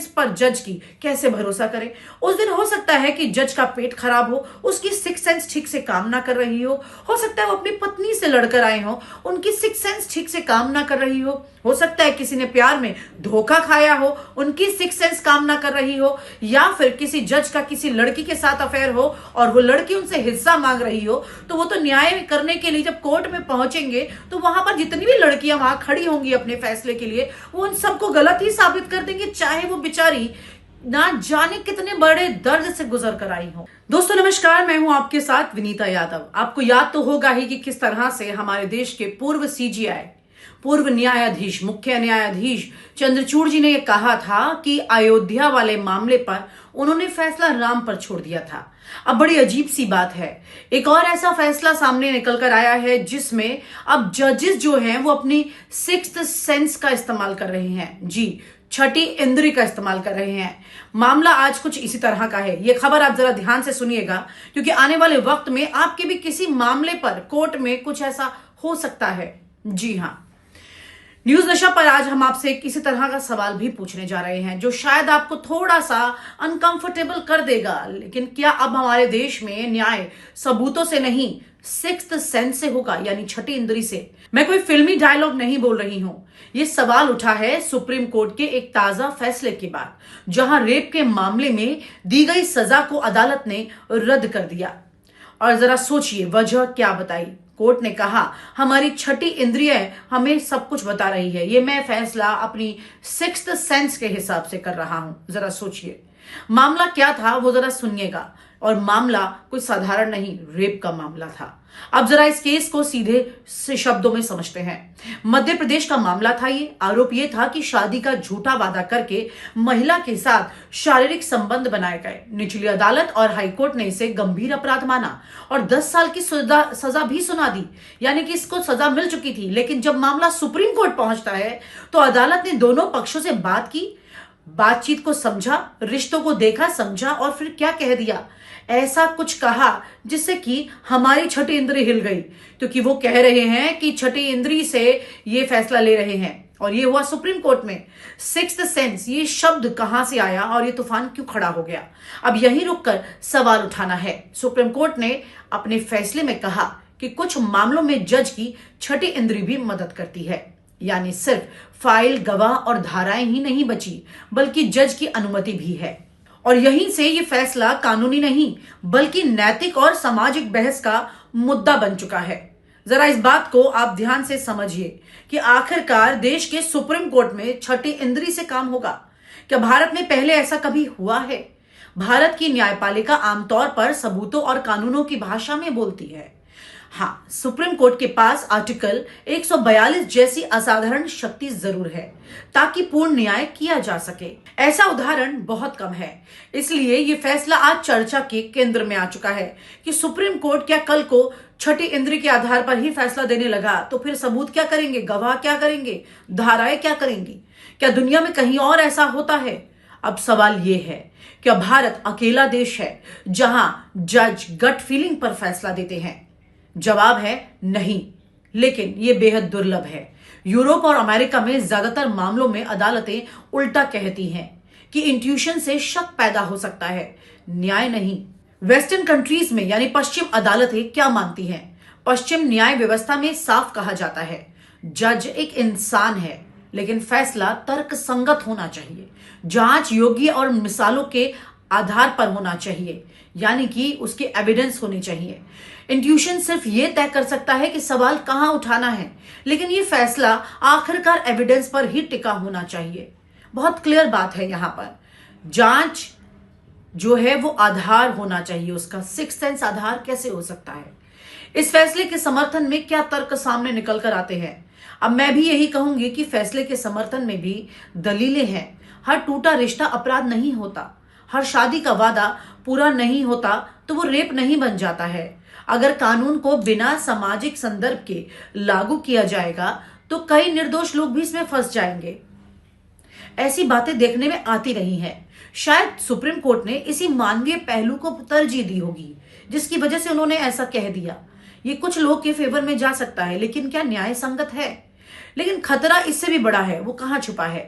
Sense पर जज की कैसे भरोसा करें। उस दिन हो सकता है कि जज का पेट खराब हो, उसकी सिक्स सेंस ठीक से काम ना कर रही हो सकता है वो अपनी पत्नी से लड़कर आए हो, उनकी सिक्स सेंस ठीक से काम ना कर रही हो सकता है किसी ने प्यार में धोखा खाया हो, उनकी सिक्स सेंस काम ना कर रही हो, या फिर किसी जज का किसी लड़की के साथ अफेयर हो और वो लड़की उनसे हिस्सा मांग रही हो, तो वो तो न्याय करने के लिए जब कोर्ट में पहुंचेंगे तो वहां पर जितनी भी लड़कियां वहां खड़ी होंगी अपने फैसले के लिए, वो उन सबको गलत ही साबित कर देंगे, चाहे वो बेचारी ना जाने कितने बड़े दर्द से गुजर कर आई हो। दोस्तों नमस्कार, मैं हूं आपके साथ विनीता यादव। आपको याद तो होगा ही कि किस तरह से हमारे देश के पूर्व सीजीआई, पूर्व न्यायाधीश, मुख्य न्यायाधीश चंद्रचूड़ जी ने यह कहा था कि अयोध्या वाले मामले पर उन्होंने फैसला राम पर छोड़ दिया था। अब बड़ी अजीब सी बात है, एक और ऐसा फैसला सामने निकल कर आया है जिसमें अब जजेस जो हैं वो अपनी सिक्स्थ सेंस का इस्तेमाल कर रहे हैं। जी, छठी इंद्री का इस्तेमाल कर रहे हैं। मामला आज कुछ इसी तरह का है। यह खबर आप जरा ध्यान से सुनिएगा, क्योंकि आने वाले वक्त में आपके भी किसी मामले पर कोर्ट में कुछ ऐसा हो सकता है। जी हां, न्यूज नशा पर आज हम आपसे किसी तरह का सवाल भी पूछने जा रहे हैं जो शायद आपको थोड़ा सा अनकंफर्टेबल कर देगा। लेकिन क्या अब हमारे देश में न्याय सबूतों से नहीं, सिक्स्थ सेंस से होगा, यानी छठी इंद्री से? मैं कोई फिल्मी डायलॉग नहीं बोल रही हूं। यह सवाल उठा है सुप्रीम कोर्ट के एक ताजा फैसले के बाद, जहां रेप के मामले में दी गई सजा को अदालत ने रद्द कर दिया। और जरा सोचिए वजह क्या बताई। कोर्ट ने कहा हमारी छठी इंद्रिय हमें सब कुछ बता रही है, ये मैं फैसला अपनी सिक्स्थ सेंस के हिसाब से कर रहा हूं। जरा सोचिए मामला क्या था वो जरा सुनिएगा। और मामला कोई साधारण नहीं, रेप का मामला था। अब जरा इस केस को सीधे से शब्दों में समझते हैं। मध्य प्रदेश का मामला था ये। आरोप ये था कि शादी का झूठा वादा करके महिला के साथ शारीरिक संबंध बनाए गए। निचली अदालत और हाईकोर्ट ने इसे गंभीर अपराध माना और 10 साल की सजा भी सुना दी, यानी कि इसको सजा मिल चुकी थी। लेकिन जब मामला सुप्रीम कोर्ट पहुंचता है तो अदालत ने दोनों पक्षों से बात की, बातचीत को समझा, रिश्तों को देखा, समझा और फिर क्या कह दिया, ऐसा कुछ कहा जिससे कि हमारी छठी इंद्री हिल गई, क्योंकि वो कह रहे हैं कि छठी इंद्री से ये फैसला ले रहे हैं। और ये हुआ सुप्रीम कोर्ट में। सिक्स्थ सेंस, ये शब्द कहां से आया और ये तूफान क्यों खड़ा हो गया? अब यहीं रुककर सवाल उठाना है। सुप्रीम कोर्ट ने अपने फैसले में कहा कि कुछ मामलों में जज की छठी इंद्री भी मदद करती है, यानी सिर्फ फाइल, गवाह और धाराएं ही नहीं बची, बल्कि जज की अनुमति भी है। और यहीं से ये फैसला कानूनी नहीं बल्कि नैतिक और सामाजिक बहस का मुद्दा बन चुका है। जरा इस बात को आप ध्यान से समझिए कि आखिरकार देश के सुप्रीम कोर्ट में छठी इंद्री से काम होगा। क्या भारत में पहले ऐसा कभी हुआ है? भारत की न्यायपालिका आमतौर पर सबूतों और कानूनों की भाषा में बोलती है। हाँ, सुप्रीम कोर्ट के पास आर्टिकल 142 जैसी असाधारण शक्ति जरूर है ताकि पूर्ण न्याय किया जा सके। ऐसा उदाहरण बहुत कम है, इसलिए ये फैसला आज चर्चा के केंद्र में आ चुका है कि सुप्रीम कोर्ट क्या कल को छठी इंद्री के आधार पर ही फैसला देने लगा तो फिर सबूत क्या करेंगे, गवाह क्या करेंगे, धाराएं क्या करेंगी? क्या दुनिया में कहीं और ऐसा होता है? अब सवाल ये है, क्या भारत अकेला देश है जहां जज गट फीलिंग पर फैसला देते हैं? जवाब है नहीं, लेकिन यह बेहद दुर्लभ है। यूरोप और अमेरिका में ज्यादातर मामलों में अदालतें उल्टा कहती हैं कि इंट्यूशन से शक पैदा हो सकता है, न्याय नहीं। वेस्टर्न कंट्रीज में यानी पश्चिम अदालतें क्या मानती हैं? पश्चिम न्याय व्यवस्था में साफ कहा जाता है जज एक इंसान है, लेकिन फैसला तर्क संगत होना चाहिए, जांच योग्य और मिसालों के आधार पर होना चाहिए, यानी कि उसकी एविडेंस होनी चाहिए। इंट्यूशन सिर्फ ये तय कर सकता है कि सवाल कहां उठाना है, लेकिन ये फैसला आखिरकार एविडेंस पर ही टिका होना चाहिए। बहुत क्लियर बात है यहां पर। जांच जो है वो आधार होना चाहिए, उसका सिक्स्थ सेंस आधार कैसे हो सकता है? इस फैसले के समर्थन में क्या तर्क सामने निकल कर आते हैं? अब मैं भी यही कहूंगी कि फैसले के समर्थन में भी दलीलें हैं। हर टूटा रिश्ता अपराध नहीं होता, हर शादी का वादा पूरा नहीं होता तो वो रेप नहीं बन जाता है। अगर कानून को बिना सामाजिक संदर्भ के लागू किया जाएगा तो कई निर्दोष लोग भी इसमें फंस जाएंगे। ऐसी बातें देखने में आती रही हैं। शायद सुप्रीम कोर्ट ने इसी मानवीय पहलू को तरजीह दी होगी, जिसकी वजह से उन्होंने ऐसा कह दिया। ये कुछ लोग के फेवर में जा सकता है, लेकिन क्या न्याय संगत है? लेकिन खतरा इससे भी बड़ा है। वो कहां छुपा है?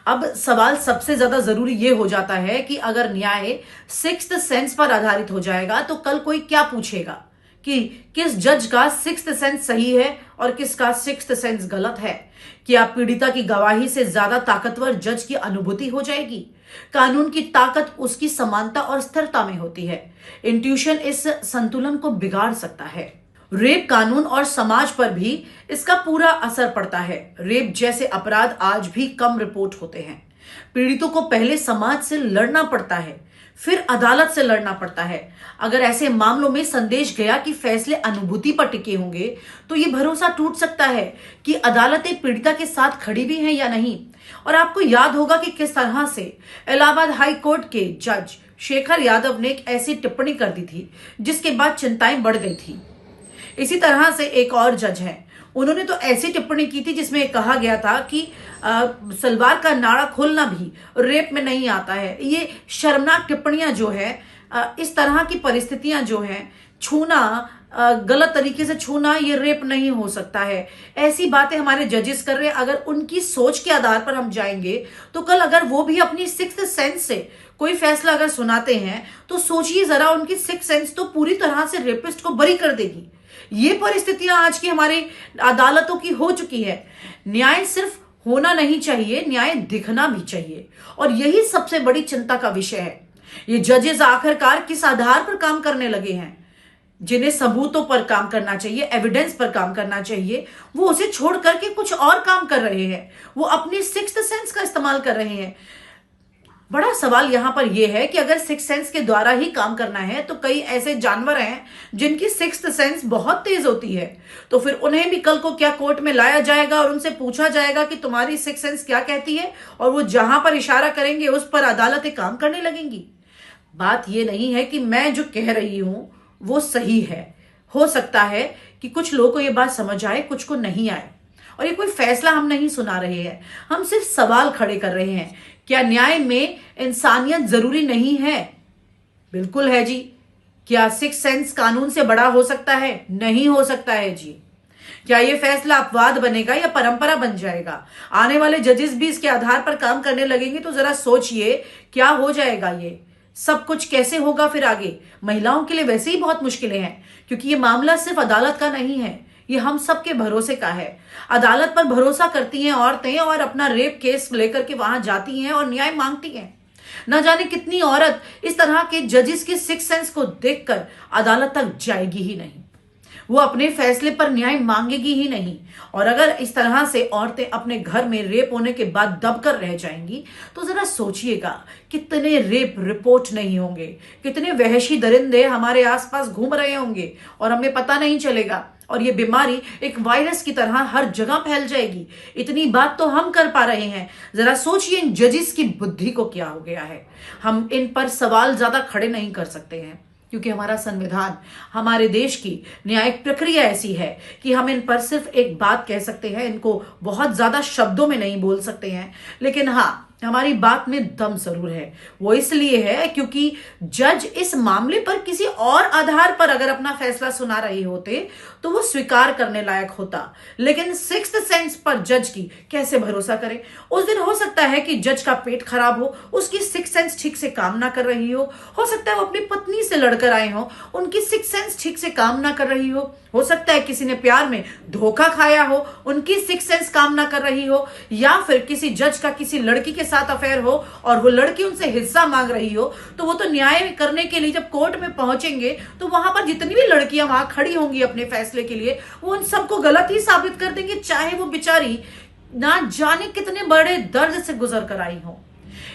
अब सवाल सबसे ज्यादा जरूरी ये हो जाता है कि अगर न्याय सिक्स्थ सेंस पर आधारित हो जाएगा तो कल कोई क्या पूछेगा कि किस जज का सिक्स्थ सेंस सही है और किसका सिक्स्थ सेंस गलत है। क्या पीड़िता की गवाही से ज्यादा ताकतवर जज की अनुभूति हो जाएगी? कानून की ताकत उसकी समानता और स्थिरता में होती है। इंट्यूशन इस संतुलन को बिगाड़ सकता है। रेप कानून और समाज पर भी इसका पूरा असर पड़ता है। रेप जैसे अपराध आज भी कम रिपोर्ट होते हैं। पीड़ितों को पहले समाज से लड़ना पड़ता है, फिर अदालत से लड़ना पड़ता है। अगर ऐसे मामलों में संदेश गया कि फैसले अनुभूति पर टिके होंगे तो ये भरोसा टूट सकता है कि अदालतें पीड़िता के साथ खड़ी भी हैं या नहीं। और आपको याद होगा कि किस तरह से इलाहाबाद हाई कोर्ट के जज शेखर यादव ने एक ऐसी टिप्पणी कर दी थी जिसके बाद चिंताएं बढ़ गई थी। इसी तरह से एक और जज है, उन्होंने तो ऐसी टिप्पणी की थी जिसमें कहा गया था कि सलवार का नाड़ा खोलना भी रेप में नहीं आता है। ये शर्मनाक टिप्पणियां जो है, इस तरह की परिस्थितियां जो हैं, छूना, गलत तरीके से छूना, ये रेप नहीं हो सकता है। ऐसी बातें हमारे जजेस कर रहे हैं। अगर उनकी सोच के आधार पर हम जाएंगे तो कल अगर वो भी अपनी सिक्स्थ सेंस से कोई फैसला अगर सुनाते हैं तो सोचिए जरा, उनकी सिक्स्थ सेंस तो पूरी तरह से रेपिस्ट को बरी कर देगी। ये परिस्थितियां आज की हमारी अदालतों की हो चुकी है। न्याय सिर्फ होना नहीं चाहिए, न्याय दिखना भी चाहिए, और यही सबसे बड़ी चिंता का विषय है। ये जजेस आखिरकार किस आधार पर काम करने लगे हैं? जिन्हें सबूतों पर काम करना चाहिए, एविडेंस पर काम करना चाहिए, वो उसे छोड़ करके कुछ और काम कर रहे हैं। वो अपनी सिक्स्थ सेंस का इस्तेमाल कर रहे हैं। बड़ा सवाल यहां पर यह है कि अगर सिक्स्थ सेंस के द्वारा ही काम करना है तो कई ऐसे जानवर हैं जिनकी सिक्स्थ सेंस बहुत तेज होती है, तो फिर उन्हें भी कल को क्या कोर्ट में लाया जाएगा और उनसे पूछा जाएगा कि तुम्हारी सिक्स्थ सेंस क्या कहती है, और वो जहां पर इशारा करेंगे उस पर अदालतें काम करने लगेंगी। बात यह नहीं है कि मैं जो कह रही हूं वो सही है। हो सकता है कि कुछ लोगों को यह बात समझ आए, कुछ को नहीं आए। और ये कोई फैसला हम नहीं सुना रहे हैं, हम सिर्फ सवाल खड़े कर रहे हैं। क्या न्याय में इंसानियत जरूरी नहीं है? बिल्कुल है जी। क्या सिक्स्थ सेंस कानून से बड़ा हो सकता है? नहीं हो सकता है जी। क्या यह फैसला अपवाद बनेगा या परंपरा बन जाएगा? आने वाले जजेस भी इसके आधार पर काम करने लगेंगे तो जरा सोचिए क्या हो जाएगा। ये सब कुछ कैसे होगा फिर आगे? महिलाओं के लिए वैसे ही बहुत मुश्किलें हैं, क्योंकि ये मामला सिर्फ अदालत का नहीं है, ये हम सबके भरोसे का है। अदालत पर भरोसा करती हैं औरतें और अपना रेप केस लेकर के वहां जाती हैं और न्याय मांगती हैं। न जाने कितनी औरत इस तरह के जजेस के सिक्स्थ सेंस को देखकर अदालत तक जाएगी ही नहीं, वो अपने फैसले पर न्याय मांगेगी ही नहीं। और अगर इस तरह से औरतें अपने घर में रेप होने के बाद दबकर रह जाएंगी तो जरा सोचिएगा कितने रेप रिपोर्ट नहीं होंगे, कितने वहशी दरिंदे हमारे आसपास घूम रहे होंगे और हमें पता नहीं चलेगा, और ये बीमारी एक वायरस की तरह हर जगह फैल जाएगी। इतनी बात तो हम कर पा रहे हैं, जरा सोचिए इन जजेस की बुद्धि को क्या हो गया है। हम इन पर सवाल ज्यादा खड़े नहीं कर सकते हैं क्योंकि हमारा संविधान, हमारे देश की न्यायिक प्रक्रिया ऐसी है कि हम इन पर सिर्फ एक बात कह सकते हैं, इनको बहुत ज्यादा शब्दों में नहीं बोल सकते हैं, लेकिन हाँ, हमारी बात में दम जरूर है। वो इसलिए है क्योंकि जज इस मामले पर किसी और आधार पर अगर अपना फैसला सुना रहे होते तो वो स्वीकार करने लायक होता, लेकिन सिक्स्थ सेंस पर जज की कैसे भरोसा करें? उस दिन हो सकता है कि जज का पेट खराब हो, उसकी सिक्स्थ सेंस ठीक से काम ना कर रही हो सकता है वो अपनी पत्नी से लड़कर आए हो, उनकी सिक्स्थ सेंस ठीक से काम ना कर रही हो सकता है किसी ने प्यार में धोखा खाया हो, उनकी सिक्स्थ सेंस काम ना कर रही हो, या फिर किसी जज का किसी लड़की के साथ अफेयर हो और वो लड़की उनसे हिस्सा मांग रही हो, तो वो तो न्याय करने के लिए जब कोर्ट में पहुंचेंगे तो वहां पर जितनी भी लड़कियां वहां खड़ी होंगी अपने फैसले के लिए, वो उन सबको गलत ही साबित कर देंगे, चाहे वो बेचारी ना जाने कितने बड़े दर्द से गुजर कर आई हो।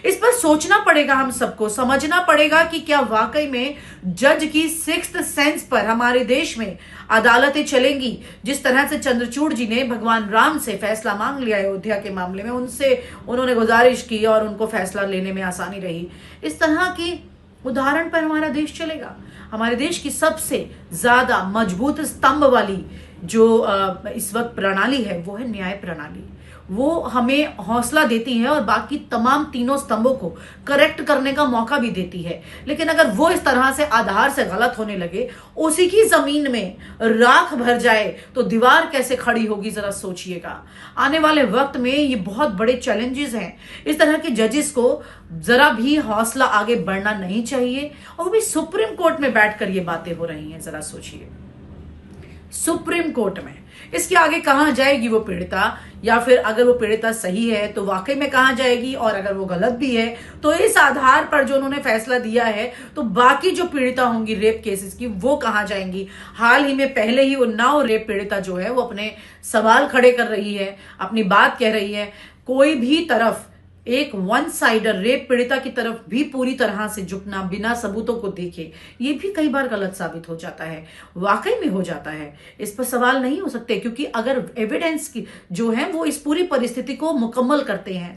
इस पर सोचना पड़ेगा, हम सबको समझना पड़ेगा कि क्या वाकई में जज की सिक्स्थ सेंस पर हमारे देश में अदालतें चलेंगी। जिस तरह से चंद्रचूड़ जी ने भगवान राम से फैसला मांग लिया अयोध्या के मामले में, उनसे उन्होंने गुजारिश की और उनको फैसला लेने में आसानी रही। इस तरह की उदाहरण पर हमारा देश चलेगा। हमारे देश की सबसे ज्यादा मजबूत स्तंभ वाली जो इस वक्त प्रणाली है वो है न्याय प्रणाली। वो हमें हौसला देती है और बाकी तमाम तीनों स्तंभों को करेक्ट करने का मौका भी देती है। लेकिन अगर वो इस तरह से आधार से गलत होने लगे, उसी की जमीन में राख भर जाए, तो दीवार कैसे खड़ी होगी, जरा सोचिएगा। आने वाले वक्त में ये बहुत बड़े चैलेंजेस हैं। इस तरह के जजेस को जरा भी हौसला आगे बढ़ना नहीं चाहिए, और वो भी सुप्रीम कोर्ट में बैठकर ये बातें हो रही हैं। जरा सोचिए, सुप्रीम कोर्ट में इसके आगे कहां जाएगी वो पीड़िता, या फिर अगर वो पीड़िता सही है तो वाकई में कहां जाएगी, और अगर वो गलत भी है तो इस आधार पर जो उन्होंने फैसला दिया है तो बाकी जो पीड़िता होंगी रेप केसेस की वो कहां जाएंगी। हाल ही में पहले ही वो 9 रेप पीड़िता जो है वो अपने सवाल खड़े कर रही है, अपनी बात कह रही है। कोई भी तरफ एक वन साइडर रेप पीड़िता की तरफ भी पूरी तरह से झुकना बिना सबूतों को देखे, ये भी कई बार गलत साबित हो जाता है, वाकई में हो जाता है। इस पर सवाल नहीं हो सकते, क्योंकि अगर एविडेंस की जो है वो इस पूरी परिस्थिति को मुकम्मल करते हैं,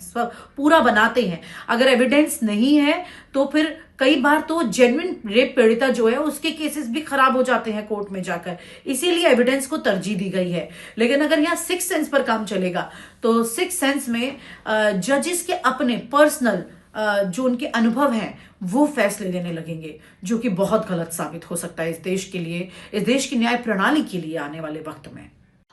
पूरा बनाते हैं। अगर एविडेंस नहीं है तो फिर कई बार तो जेन्युइन रेप पीड़िता जो है उसके केसेस भी खराब हो जाते हैं कोर्ट में जाकर, इसीलिए एविडेंस को तरजीह दी गई है। लेकिन अगर यहाँ सिक्स सेंस पर काम चलेगा तो सिक्स सेंस में जजेस के अपने पर्सनल जो उनके अनुभव हैं वो फैसले देने लगेंगे, जो कि बहुत गलत साबित हो सकता है इस देश के लिए, इस देश की न्याय प्रणाली के लिए आने वाले वक्त में।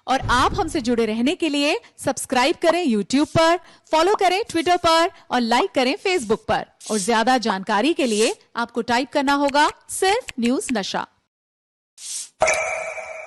और आप हमसे जुड़े रहने के लिए सब्सक्राइब करें YouTube पर, फॉलो करें Twitter पर और लाइक करें Facebook पर। और ज्यादा जानकारी के लिए आपको टाइप करना होगा सिर्फ न्यूज़ नशा।